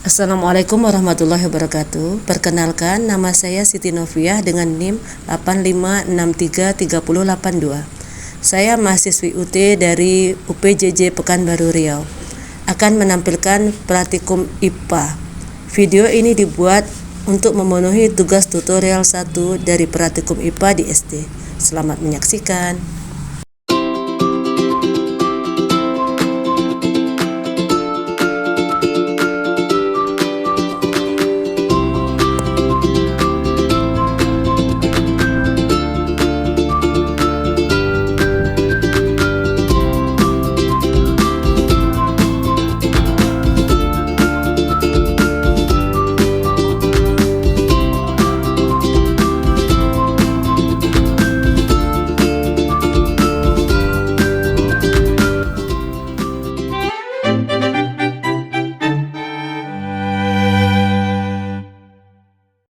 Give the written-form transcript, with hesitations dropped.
Assalamualaikum warahmatullahi wabarakatuh. Perkenalkan, nama saya Siti Noviah dengan NIM 85633082. Saya mahasiswi UT dari UPJJ Pekanbaru Riau. Akan menampilkan praktikum IPA. Video ini dibuat untuk memenuhi tugas tutorial 1 dari praktikum IPA di SD. Selamat menyaksikan.